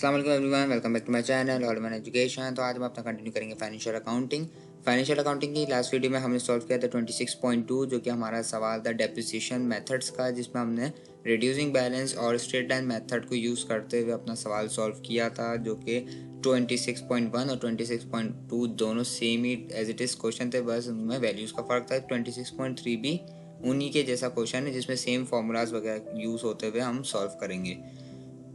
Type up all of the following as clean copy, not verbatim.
अस्सलाम वालेकुम everyone, welcome back to my channel all in education. तो आज हम अपना कंटिन्यू करेंगे फाइनेंशियल अकाउंटिंग। फाइनेंशियल अकाउंटिंग की लास्ट वीडियो में हमने सॉल्व किया था 26.2, जो कि हमारा सवाल था डेप्रिसिएशन मेथड्स का, जिसमें हमने रिड्यूसिंग बैलेंस और स्ट्रेट लाइन मेथड को यूज़ करते हुए अपना सवाल सॉल्व किया था, जो कि 26.1 और 26.2 दोनों सेम ही एज इट इज़ क्वेश्चन थे, बस उनमें वैल्यूज़ का फ़र्क था। 26.3 भी उन्हीं के जैसा क्वेश्चन है, जिसमें सेम फार्मूलाज वगैरह यूज़ होते हुए हम सॉल्व करेंगे।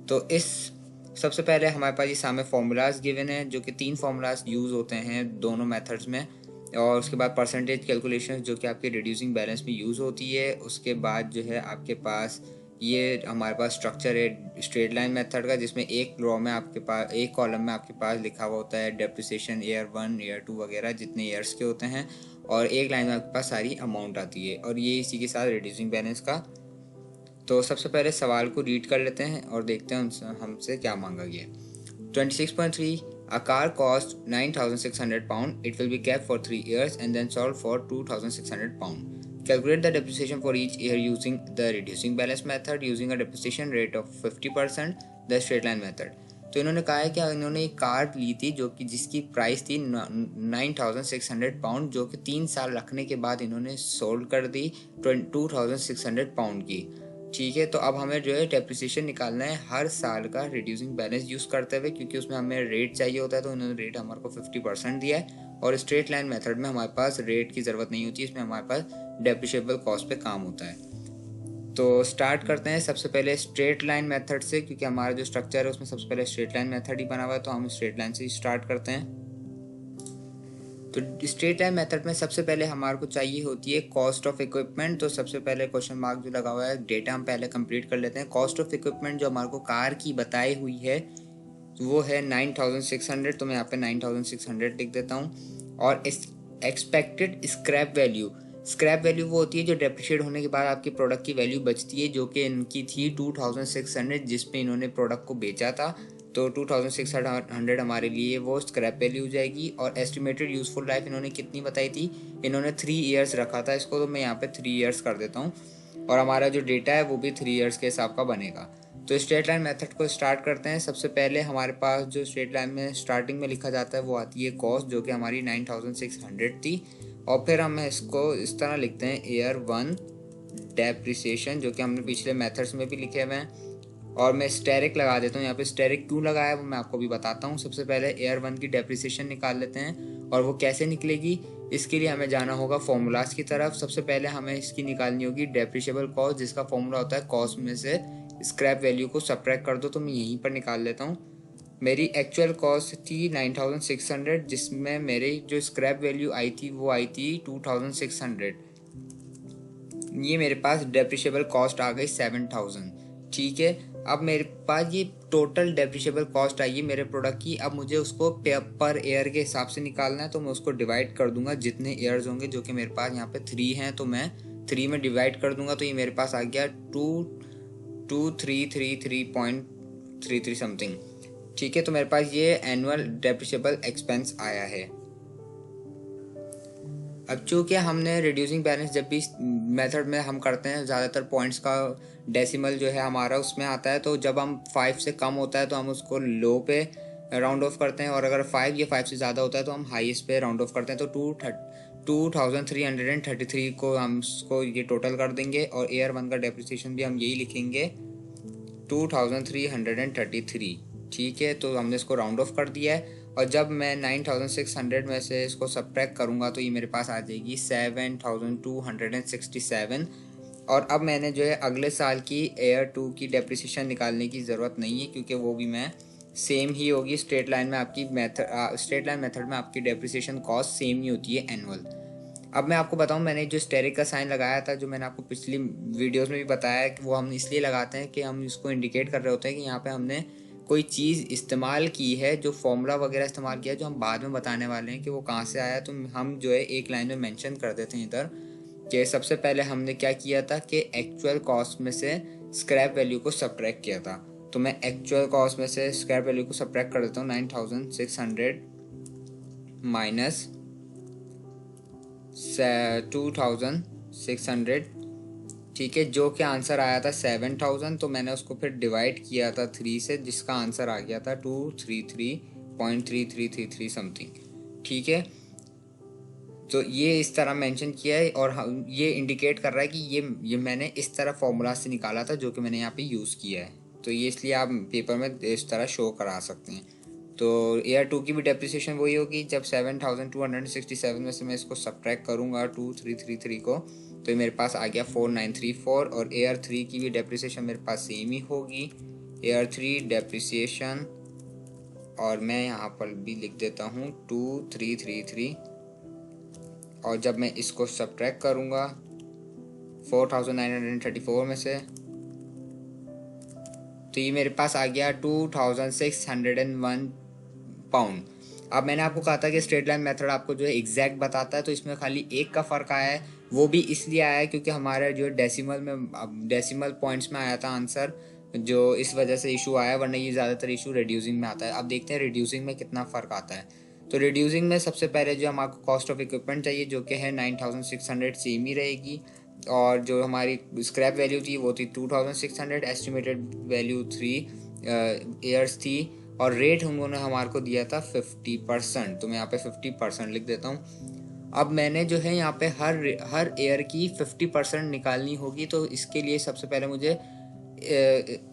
तो इस सबसे पहले हमारे पास ये सामने फार्मूलाज गिवन है, जो कि 3 फार्मूलाज यूज़ होते हैं दोनों मेथड्स में। और उसके बाद परसेंटेज कैलकुलेशन, जो कि आपके रिड्यूसिंग बैलेंस में यूज़ होती है। उसके बाद जो है आपके पास ये हमारे पास स्ट्रक्चर है स्ट्रेट लाइन मेथड का, जिसमें एक रो में आपके पास एक कॉलम में आपके पास लिखा हुआ होता है डेप्रिसिएशन ईयर 1 ईयर 2 वगैरह जितने ईयर्स के होते हैं, और एक लाइन में आपके पास सारी अमाउंट आती है, और ये इसी के साथ रिड्यूसिंग बैलेंस का। तो सबसे पहले सवाल को रीड कर लेते हैं और देखते हैं हमसे क्या मांगा गया। 26.3 A car cost £9,600. It will be kept for 3 years and then sold for £2,600. Calculate the depreciation for each year using the reducing balance method using a depreciation rate of 50%, the straight line method. तो इन्होंने कहा है कि इन्होंने एक car ली थी जो कि जिसकी प्राइस थी £9,600, जो कि 3 साल रखने के बाद इन्होंने सोल्ड कर दी £2,600 की। ठीक है, तो अब हमें जो है डेप्रिसिएशन निकालना है हर साल का रिड्यूसिंग बैलेंस यूज़ करते हुए, क्योंकि उसमें हमें रेट चाहिए होता है, तो उन्होंने रेट हमारे को 50% दिया है। और स्ट्रेट लाइन मेथड में हमारे पास रेट की ज़रूरत नहीं होती, इसमें हमारे पास डेप्रिशिएबल कॉस्ट पे काम होता है। तो स्टार्ट करते हैं सबसे पहले स्ट्रेट लाइन मेथड से, क्योंकि हमारा जो स्ट्रक्चर है उसमें सबसे पहले स्ट्रेट लाइन मेथड ही बना हुआ है, तो हम स्ट्रेट लाइन से ही स्टार्ट करते हैं। तो स्ट्रेट लाइन मेथड में सबसे पहले हमारे को चाहिए होती है कॉस्ट ऑफ इक्विपमेंट। तो सबसे पहले क्वेश्चन मार्क जो लगा हुआ है, डेटा हम पहले कंप्लीट कर लेते हैं। कॉस्ट ऑफ इक्विपमेंट जो हमारे को कार की बताई हुई है वो है 9,600, तो मैं यहाँ पे 9,600 लिख देता हूँ। और एक्सपेक्टेड स्क्रैप वैल्यू वो होती है जो डेप्रिशिएट होने के बाद आपके प्रोडक्ट की वैल्यू बचती है, जो कि इनकी थी 2,600 जिसपे इन्होंने प्रोडक्ट को बेचा था। तो 2,600 हमारे लिए वो स्क्रैप वैल्यू हो जाएगी। और एस्टिमेटेड यूजफुल लाइफ इन्होंने कितनी बताई थी, इन्होंने 3 ईयर्स रखा था इसको, तो मैं यहाँ पे 3 ईयर्स कर देता हूँ। और हमारा जो डेटा है वो भी 3 ईयर्स के हिसाब का बनेगा। तो स्ट्रेट लाइन मेथड को स्टार्ट करते हैं। सबसे पहले हमारे पास जो स्ट्रेट लाइन में स्टार्टिंग में लिखा जाता है वो आती है कॉस्ट, जो कि हमारी 9,600 थी। और फिर हम इसको इस तरह लिखते हैं ईयर 1 डेप्रिसिएशन, जो कि हमने पिछले मेथड्स में भी लिखे हुए हैं। और मैं स्टेरिक लगा देता हूँ यहाँ पे। स्टेरिक क्यों लगाया वो मैं आपको भी बताता हूँ। सबसे पहले ईयर 1 की डेप्रिसिएशन निकाल लेते हैं, और वो कैसे निकलेगी इसके लिए हमें जाना होगा फॉर्मूलाज की तरफ। सबसे पहले हमें इसकी निकालनी होगी डेप्रिशिएबल कॉस्ट, जिसका फॉर्मूला होता है कॉस्ट में से स्क्रैप वैल्यू को सब्ट्रैक्ट कर दो। तो मैं यहीं पर निकाल लेता हूँ। मेरी एक्चुअल कॉस्ट थी 9,600, जिसमें मेरी जो स्क्रैप वैल्यू आई थी वो आई थी 2,600। ये मेरे पास डेप्रिशिएबल कॉस्ट आ गई 7,000। ठीक है, अब मेरे पास ये टोटल डेप्रिशिएबल कॉस्ट आई है मेरे प्रोडक्ट की। अब मुझे उसको पर ईयर के हिसाब से निकालना है, तो मैं उसको डिवाइड कर दूंगा जितने ईयर्स होंगे, जो कि मेरे पास यहाँ पे 3 हैं, तो मैं 3 में डिवाइड कर दूंगा। तो ये मेरे पास आ गया 2,333.33 समथिंग। ठीक है, तो मेरे पास ये एनुअल डेप्रिशिएबल एक्सपेंस आया है। अब चूँकि हमने रिड्यूसिंग बैलेंस जब भी मेथड में हम करते हैं, ज़्यादातर पॉइंट्स का डेसिमल जो है हमारा उसमें आता है, तो जब हम 5 से कम होता है तो हम उसको लो पे राउंड ऑफ करते हैं, और अगर 5 या 5 से ज़्यादा होता है तो हम हाईएस्ट पे राउंड ऑफ करते हैं। तो 2,333 को हम उसको ये टोटल कर देंगे, और ईयर 1 का डेप्रिसिएशन भी हम यही लिखेंगे 2,333। ठीक है, तो हमने इसको राउंड ऑफ कर दिया है। और जब मैं 9,600 में से इसको सब्ट्रैक्ट करूँगा तो ये मेरे पास आ जाएगी 7,267। और अब मैंने जो है अगले साल की ईयर 2 की डेप्रिसिएशन निकालने की ज़रूरत नहीं है, क्योंकि वो भी मैं सेम ही होगी। स्ट्रेट लाइन में आपकी स्ट्रेट लाइन मेथड में आपकी डेप्रिसिएशन कॉस्ट सेम ही होती है एनुअल। अब मैं आपको बताऊं, मैंने जो स्टेरिक का साइन लगाया था, जो मैंने आपको पिछली वीडियोस में भी बताया कि वो हम इसलिए लगाते हैं कि हम इसको इंडिकेट कर रहे होते हैं कि यहाँ पे हमने कोई चीज़ इस्तेमाल की है, जो फॉर्मूला वगैरह इस्तेमाल किया है, जो हम बाद में बताने वाले हैं कि वो कहाँ से आया। तो हम जो है एक लाइन में मेंशन कर देते हैं इधर कि सबसे पहले हमने क्या किया था कि एक्चुअल कॉस्ट में से स्क्रैप वैल्यू को सब्ट्रैक्ट किया था। तो मैं एक्चुअल कॉस्ट में से स्क्रैप वैल्यू को सब्ट्रैक्ट कर देता हूँ 9,600 माइनस 2,600। ठीक है, जो कि आंसर आया था 7000, तो मैंने उसको फिर डिवाइड किया था 3 से, जिसका आंसर आ गया था 233.3333 समथिंग। ठीक है, तो ये इस तरह मेंशन किया है और ये इंडिकेट कर रहा है कि ये मैंने इस तरह फॉर्मूला से निकाला था जो कि मैंने यहाँ पे यूज़ किया है। तो ये इसलिए आप पेपर में इस तरह शो करा सकते हैं। तो एयर 2 की भी डेप्रिसिएशन वही होगी, जब 7267 में से मैं इसको सब्ट्रैक्ट करूँगा 2333 को, तो मेरे पास आ गया 4934। और एयर 3 की भी डेप्रिसिएशन मेरे पास सेम ही होगी, एयर 3 डेप्रिसिएशन, और मैं यहाँ पर भी लिख देता हूँ 2333। और जब मैं इसको सब्ट्रैक्ट करूँगा 4934 में से, तो ये मेरे पास आ गया 2601 पाउंड। अब मैंने आपको कहा था कि स्ट्रेट लाइन मेथड आपको जो है एग्जैक्ट बताता है, तो इसमें खाली एक का फ़र्क आया है, वो भी इसलिए आया है क्योंकि हमारा जो डेसिमल पॉइंट्स में आया था आंसर, जो इस वजह से इशू आया, वरना ये ज़्यादातर इशू रिड्यूसिंग में आता है। अब देखते हैं रिड्यूसिंग में कितना फ़र्क आता है। तो रिड्यूसिंग में सबसे पहले जो हमारे कॉस्ट ऑफ इक्विपमेंट चाहिए, जो कि है 9600, सेम ही रहेगी। और जो हमारी स्क्रैप वैल्यू थी वो थी 2600, एस्टिमेटेड वैल्यू 3 ईयर्स थी, और रेट उन्होंने हमारे को दिया था 50%। तो मैं यहाँ पे 50% लिख देता हूँ। अब मैंने जो है यहाँ पे हर ईयर की 50% निकालनी होगी, तो इसके लिए सबसे पहले मुझे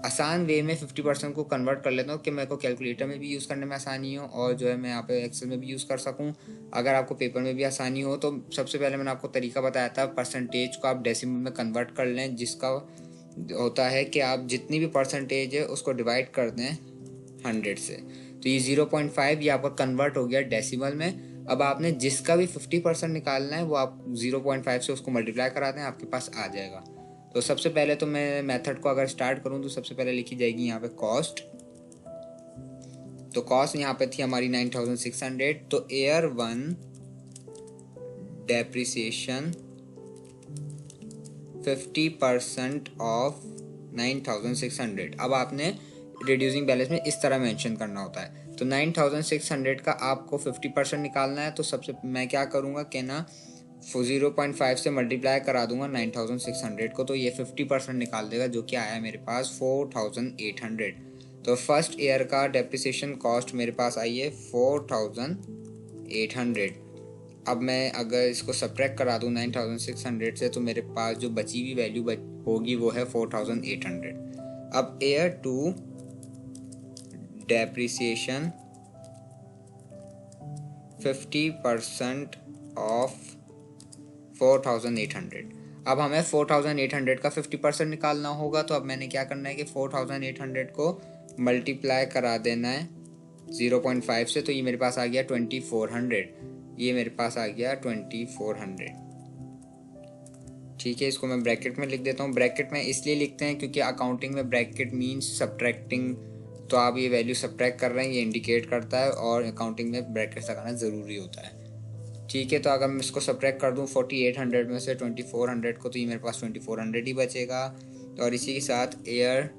आसान वे में 50% को कन्वर्ट कर लेता हूँ कि मेरे को कैलकुलेटर में भी यूज़ करने में आसानी हो, और जो है मैं यहाँ पे एक्सेल में भी यूज़ कर सकूँ, अगर आपको पेपर में भी आसानी हो। तो सबसे पहले मैंने आपको तरीका बताया था, परसेंटेज को आप डेसिमल में कन्वर्ट कर लें, जिसका होता है कि आप जितनी भी परसेंटेज है उसको डिवाइड कर दें 100 से। तो ये 0.5 ये आपका कन्वर्ट हो गया डेसिमल में। अब आपने जिसका भी 50% निकालना है वो आप 0.5 से उसको मल्टीप्लाई करा दें, आपके पास आ जाएगा। तो सबसे पहले तो मैं मेथड को अगर स्टार्ट करूं तो सबसे पहले लिखी जाएगी यहाँ पे कॉस्ट। तो कॉस्ट यहाँ पे थी हमारी 9600, तो एयर 1 डेप्रिसिएशन 50% ऑफ 9600। अब आपने रिड्यूसिंग बैलेंस में इस तरह मेंशन करना होता है। तो 9600 का आपको 50% निकालना है, तो सबसे मैं क्या करूँगा कि ना 0.5 से मल्टीप्लाई करा दूंगा 9600 को, तो ये 50% निकाल देगा, जो कि आया मेरे पास 4800। तो फर्स्ट ईयर का डेप्रिसिएशन कॉस्ट मेरे पास आई है 4800। अब मैं अगर इसको सब्ट्रैक्ट करा दूँ 9600 से, तो मेरे पास जो बची हुई वैल्यू होगी वो है 4800। अब ईयर 2 डेप्रिसिएशन 50% ऑफ 4800। अब हमें 4800 का 50% निकालना होगा। तो अब मैंने क्या करना है कि 4800 को मल्टीप्लाई करा देना है 0.5 से, तो ये मेरे पास आ गया 2400। ये मेरे पास आ गया 2400। ठीक है, इसको मैं ब्रैकेट में लिख देता हूँ। ब्रैकेट में इसलिए लिखते हैं क्योंकि अकाउंटिंग में ब्रैकेट मीन्स सब्ट्रैक्टिंग, तो आप ये वैल्यू सब्ट्रैक्ट कर रहे हैं, ये इंडिकेट करता है, और अकाउंटिंग में ब्रैकेट लगाना ज़रूरी होता है। ठीक है, तो अगर मैं इसको सब्ट्रैक्ट कर दूं 4800 में से 2400 को, तो ये मेरे पास 2400 ही बचेगा। और इसी के साथ एयर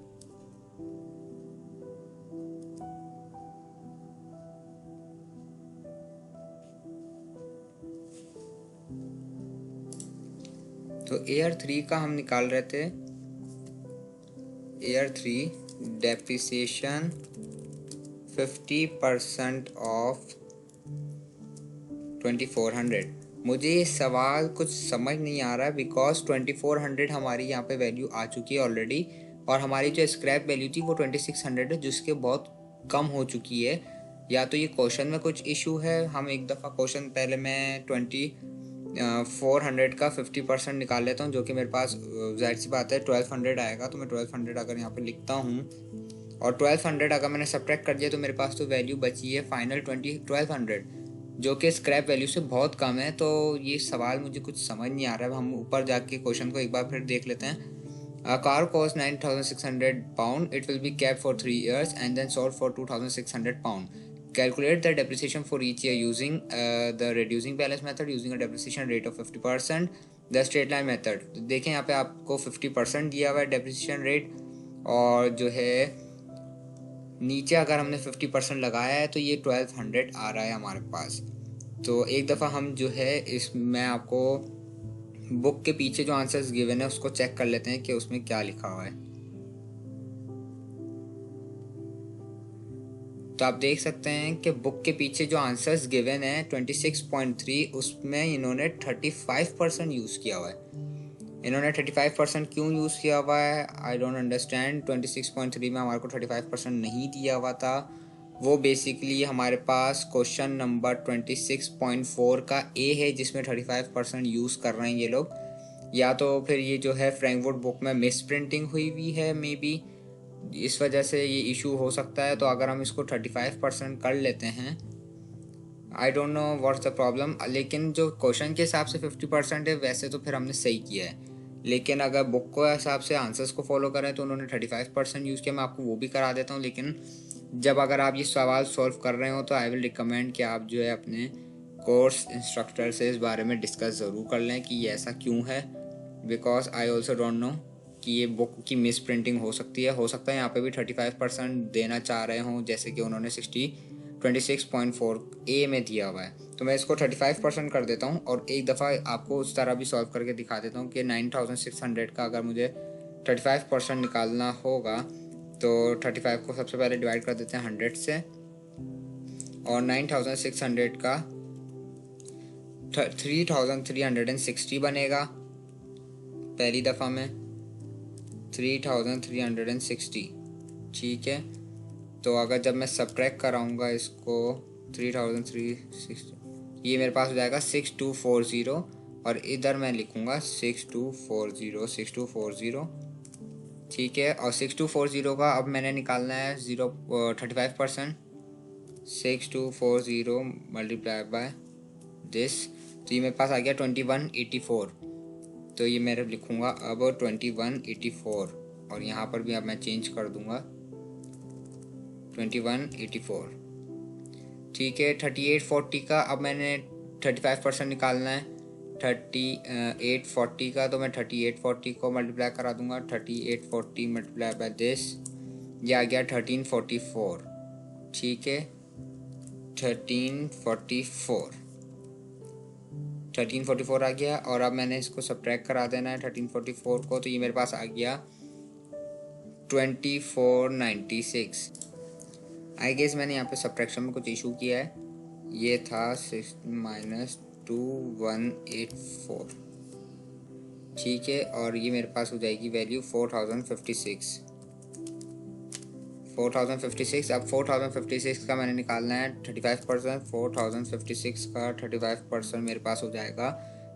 तो एयर 3 का हम निकाल रहे थे, एयर 3 डेप्रिसिएशन 50% ऑफ 2400। मुझे ये सवाल कुछ समझ नहीं आ रहा है, बिकॉज 2400 हमारी यहाँ पे वैल्यू आ चुकी है ऑलरेडी, और हमारी जो स्क्रैप वैल्यू थी वो 2600 है, जिसके बहुत कम हो चुकी है। या तो ये क्वेश्चन में कुछ इशू है। हम एक दफ़ा क्वेश्चन पहले मैं 2400 का 50% निकाल लेता हूँ, जो कि मेरे पास जाहिर सी बात है 1200 आएगा। तो मैं 1200 अगर यहाँ पे लिखता हूँ, और 1200 अगर मैंने सब्ट्रैक्ट कर दिया, तो मेरे पास तो वैल्यू बची है फाइनल 1200, जो कि स्क्रैप वैल्यू से बहुत कम है। तो ये सवाल मुझे कुछ समझ नहीं आ रहा है। हम ऊपर जाके क्वेश्चन को एक बार फिर देख लेते हैं। Car cost 9600 pound, it will be kept for 3 years and then sold for 2600 pound. Calculate the depreciation for each year using the reducing balance method using a depreciation rate of 50%, the straight line method. देखें यहाँ पे आपको 50% दिया हुआ है depreciation rate, और जो है नीचे अगर हमने 50% लगाया है तो ये 1200 आ रहा है हमारे पास। तो एक दफ़ा हम जो है मैं आपको बुक के पीछे जो आंसर्स गिवन है उसको चेक कर लेते हैं कि उसमें क्या लिखा हुआ है। तो आप देख सकते हैं कि बुक के पीछे जो आंसर्स गिवन है 26.3, उसमें इन्होंने 35% यूज़ किया हुआ है। इन्होंने 35% क्यों यूज़ किया हुआ है, आई डोंट अंडरस्टैंड। 26.3 में हमारे को 35% नहीं दिया हुआ था। वो बेसिकली हमारे पास क्वेश्चन नंबर 26.4 का ए है, जिसमें 35% यूज़ कर रहे हैं ये लोग। या तो फिर ये जो है फ्रैंकफर्ट बुक में मिस प्रिंटिंग हुई हुई है, मे बी इस वजह से ये इशू हो सकता है। तो अगर हम इसको 35% कर लेते हैं, I don't know what's the problem. लेकिन जो क्वेश्चन के हिसाब से 50% है, वैसे तो फिर हमने सही किया है। लेकिन अगर बुक के हिसाब से आंसर्स को फॉलो करें तो उन्होंने 35% यूज़ किया। मैं आपको वो भी करा देता हूँ। लेकिन जब अगर आप ये सवाल सॉल्व कर रहे हो तो आई विल रिकमेंड कि आप जो है अपने कोर्स इंस्ट्रक्टर से इस बारे में डिस्कस ज़रूर कर लें कि ये ऐसा क्यों है, because I also don't know कि ये बुक की मिस प्रिंटिंग हो सकती है। हो सकता है यहाँ पे भी 35% देना चाह रहे हों, जैसे कि उन्होंने 26.4 ए में दिया हुआ है। तो मैं इसको 35% कर देता हूँ और एक दफ़ा आपको उस तरह भी सॉल्व करके दिखा देता हूँ कि 9600 का अगर मुझे 35% निकालना होगा तो 35 को सबसे पहले डिवाइड कर देते हैं 100 से, और 9600 का 3360 बनेगा पहली दफ़ा में, 3360। ठीक है, तो अगर जब मैं सब्ट्रैक्ट कराऊंगा इसको 3360, ये मेरे पास हो जाएगा 6240, और इधर मैं लिखूंगा 6240। ठीक है, और 6240 का अब मैंने निकालना है 35%। 6240 मल्टीप्लाई बाय दिस, तो ये मेरे पास आ गया 2184। तो ये मैं लिखूंगा अब 2184, और यहाँ पर भी अब मैं चेंज कर दूंगा 2184। ठीक है, 3840 का अब मैंने 35% निकालना है 3840 का, तो मैं 3840 को मल्टीप्लाई करा दूंगा 3840 मल्टीप्लाई बाय दिस, ये आ गया 1344। ठीक है, 1344 आ गया, और अब मैंने इसको सब्ट्रैक्ट करा देना है 1344 को, तो ये मेरे पास आ गया 2496। आई गेस मैंने यहाँ पे सब्ट्रैक्शन में कुछ इशू किया है। ये था 6 - 2184। ठीक है, और ये मेरे पास हो जाएगी वैल्यू 4056। अब 4056 का मैंने निकालना है 35%। 4056 का 35% मेरे पास हो जाएगा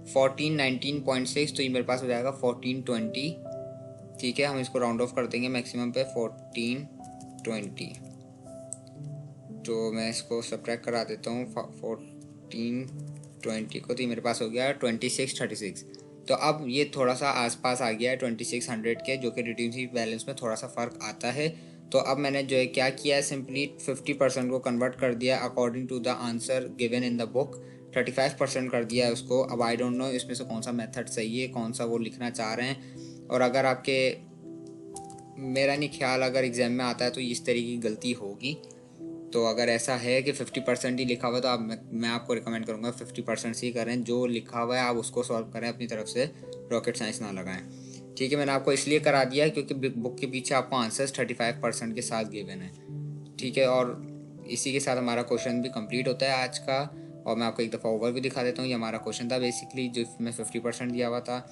1419.6, तो ये मेरे पास हो जाएगा 1420। ठीक है, हम इसको राउंड ऑफ कर देंगे मैक्सिमम पे 1420। तो मैं इसको सब्ट्रैक्ट करा देता हूँ 1420 को, तो ये मेरे पास हो गया 2636। तो अब ये थोड़ा सा आसपास आ गया है 2600 के, जो कि रिड्यूसिंग बैलेंस में थोड़ा सा फ़र्क आता है। तो अब मैंने जो है क्या किया है, सिंपली 50% को कन्वर्ट कर दिया according to the answer given in the book, 35% कर दिया है उसको। अब आई डोंट नो इसमें से कौन सा मेथड सही है, कौन सा वो लिखना चाह रहे हैं। और अगर आपके, मेरा नहीं ख्याल अगर एग्ज़ाम में आता है तो इस तरीके की गलती होगी। तो अगर ऐसा है कि 50% ही लिखा हुआ है तो आप, मैं आपको रिकमेंड करूँगा 50% से ही करें। जो लिखा हुआ है आप उसको सॉल्व करें, अपनी तरफ से रॉकेट साइंस ना लगाएं। ठीक है, मैंने आपको इसलिए करा दिया क्योंकि बुक के पीछे आपको आंसर्स 35% के साथ गिवन है। ठीक है, और इसी के साथ हमारा क्वेश्चन भी कंप्लीट होता है आज का। और मैं आपको एक दफ़ा ओवर भी दिखा देता हूँ। ये हमारा क्वेश्चन था बेसिकली, जिसमें 50% दिया हुआ था,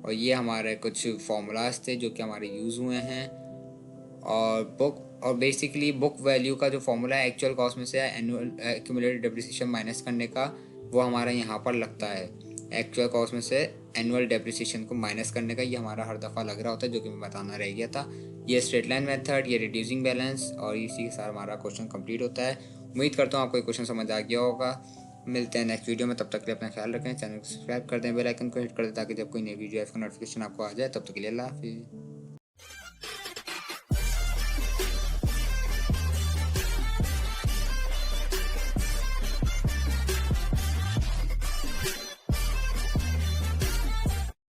और ये हमारे कुछ फार्मूलाज थे जो कि हमारे यूज़ हुए हैं। और बेसिकली बुक वैल्यू का जो फॉर्मूला है एक्चुअल कॉस्ट में से एनुअल एक्यूमुलेटेड डेप्रिसिएशन माइनस करने का, वो हमारा यहाँ पर लगता है। एक्चुअल कॉस्ट में से एनुअल डेप्रिसिएशन को माइनस करने का, ये हमारा हर दफ़ा लग रहा होता है, जो कि मैं बताना रह गया था। ये स्ट्रेट लाइन मेथड, ये रिड्यूसिंग बैलेंस, और इसी के साथ हमारा क्वेश्चन कंप्लीट होता है। उम्मीद करता हूँ आपको ये क्वेश्चन समझ आ गया होगा। मिलते हैं नेक्स्ट वीडियो में, तब तक के लिए अपना ख्याल रखें। चैनल को सब्सक्राइब कर दें, बेल आइकन को हिट कर दें ताकि जब कोई नई वीडियो का नोटिफिकेशन आपको आ जाए। तब तक के लिए अल्लाह हाफिज़।